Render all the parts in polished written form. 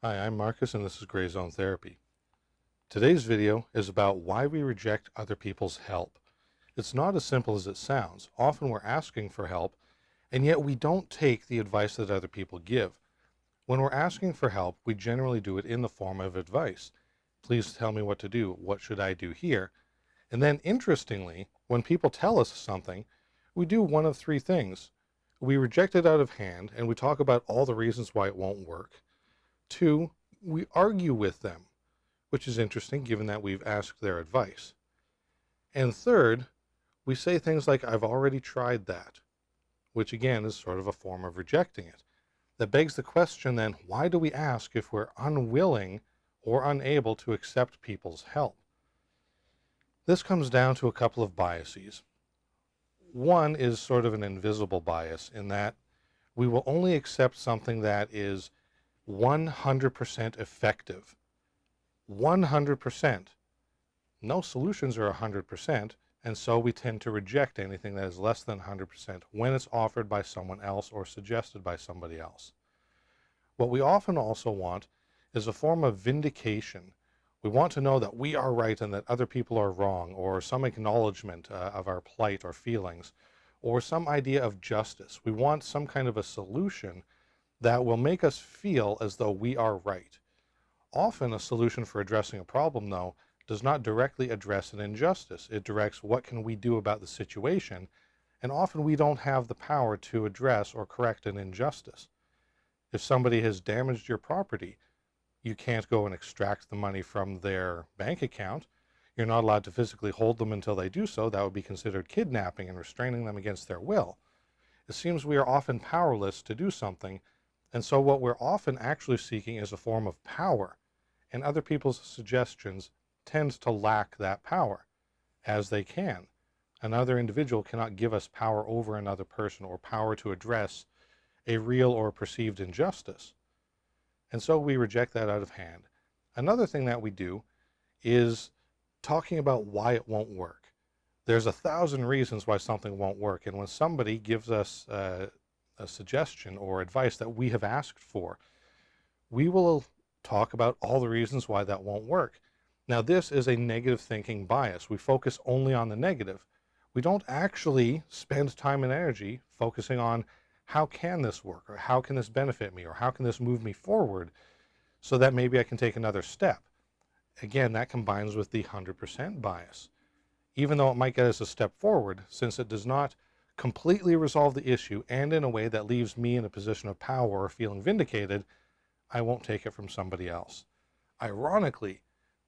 Hi, I'm Marcus and this is Gray Zone Therapy. Today's video is about why we reject other people's help. It's not as simple as it sounds. Often we're asking for help and yet we don't take the advice that other people give. When we're asking for help, we generally do it in the form of advice. Please tell me what to do. What should I do here? And then interestingly, when people tell us something, we do one of three things. We reject it out of hand and we talk about all the reasons why it won't work. Two, we argue with them, which is interesting given that we've asked their advice. And third, we say things like, I've already tried that, which again is sort of a form of rejecting it. That begs the question then, why do we ask if we're unwilling or unable to accept people's help? This comes down to a couple of biases. One is sort of an invisible bias in that we will only accept something that is 100% effective. 100%. No solutions are 100%, and so we tend to reject anything that is less than 100% when it's offered by someone else or suggested by somebody else. What we often also want is a form of vindication. We want to know that we are right and that other people are wrong, or some acknowledgement of our plight or feelings, or some idea of justice. We want some kind of a solution that will make us feel as though we are right. Often a solution for addressing a problem, though, does not directly address an injustice. It directs what can we do about the situation, and often we don't have the power to address or correct an injustice. If somebody has damaged your property, you can't go and extract the money from their bank account. You're not allowed to physically hold them until they do so. That would be considered kidnapping and restraining them against their will. It seems we are often powerless to do something. And so what we're often actually seeking is a form of power, and other people's suggestions tend to lack that power, as they can. Another individual cannot give us power over another person or power to address a real or perceived injustice. And so we reject that out of hand. Another thing that we do is talking about why it won't work. There's 1,000 reasons why something won't work, and when somebody gives us a suggestion or advice that we have asked for, we will talk about all the reasons why that won't work. Now, this is a negative thinking bias. We focus only on the negative. We don't actually spend time and energy focusing on how can this work, or how can this benefit me, or how can this move me forward so that maybe I can take another step. Again, that combines with the 100% bias. Even though it might get us a step forward, since it does not completely resolve the issue and in a way that leaves me in a position of power or feeling vindicated, I won't take it from somebody else. Ironically,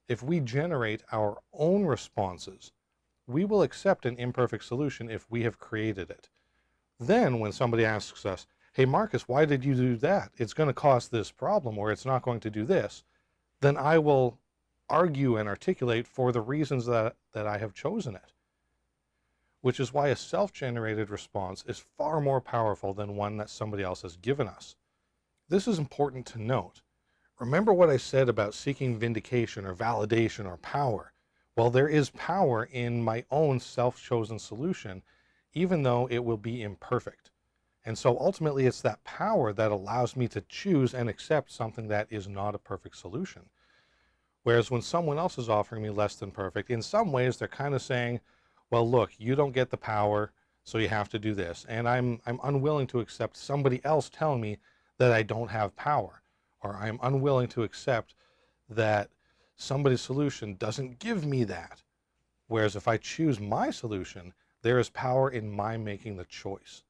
if we generate our own responses, we will accept an imperfect solution if we have created it. Then when somebody asks us, hey Marcus, why did you do that? It's going to cause this problem, or it's not going to do this, then I will argue and articulate for the reasons that I have chosen it. Which is why a self-generated response is far more powerful than one that somebody else has given us. This is important to note. Remember what I said about seeking vindication or validation or power. Well, there is power in my own self-chosen solution, even though it will be imperfect. And so ultimately it's that power that allows me to choose and accept something that is not a perfect solution. Whereas when someone else is offering me less than perfect, in some ways they're kind of saying, well, look, you don't get the power, so you have to do this. And I'm unwilling to accept somebody else telling me that I don't have power, or I'm unwilling to accept that somebody's solution doesn't give me that. Whereas if I choose my solution, there is power in my making the choice.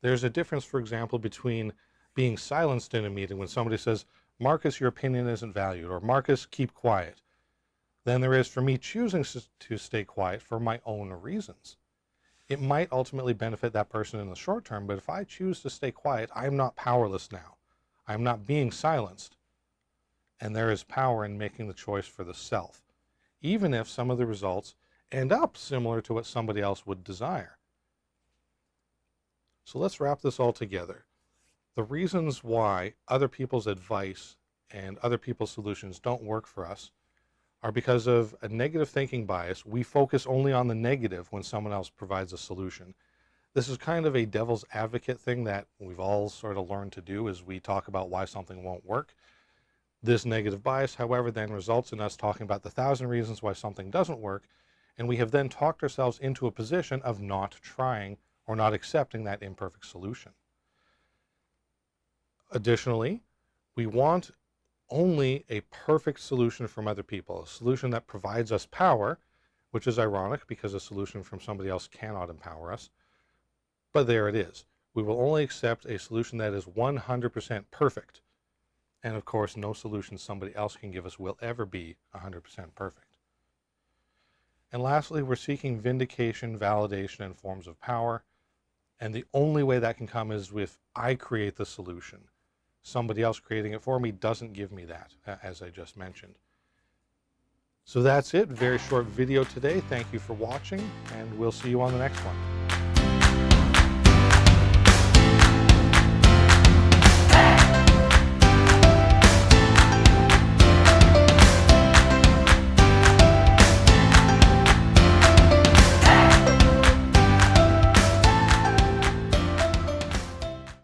There's a difference, for example, between being silenced in a meeting when somebody says, Marcus, your opinion isn't valued, or Marcus, keep quiet, than there is for me choosing to stay quiet for my own reasons. It might ultimately benefit that person in the short term, but if I choose to stay quiet, I'm not powerless now. I'm not being silenced. And there is power in making the choice for the self, even if some of the results end up similar to what somebody else would desire. So let's wrap this all together. The reasons why other people's advice and other people's solutions don't work for us are because of a negative thinking bias. We focus only on the negative when someone else provides a solution. This is kind of a devil's advocate thing that we've all sort of learned to do as we talk about why something won't work. This negative bias, however, then results in us talking about the 1,000 reasons why something doesn't work, and we have then talked ourselves into a position of not trying or not accepting that imperfect solution. Additionally, we want only a perfect solution from other people, a solution that provides us power, which is ironic because a solution from somebody else cannot empower us. But there it is. We will only accept a solution that is 100% perfect. And of course, no solution somebody else can give us will ever be 100% perfect. And lastly, we're seeking vindication, validation, and forms of power. And the only way that can come is if I create the solution. Somebody else creating it for me doesn't give me that, as I just mentioned. So that's it. Very short video today. Thank you for watching, and we'll see you on the next one.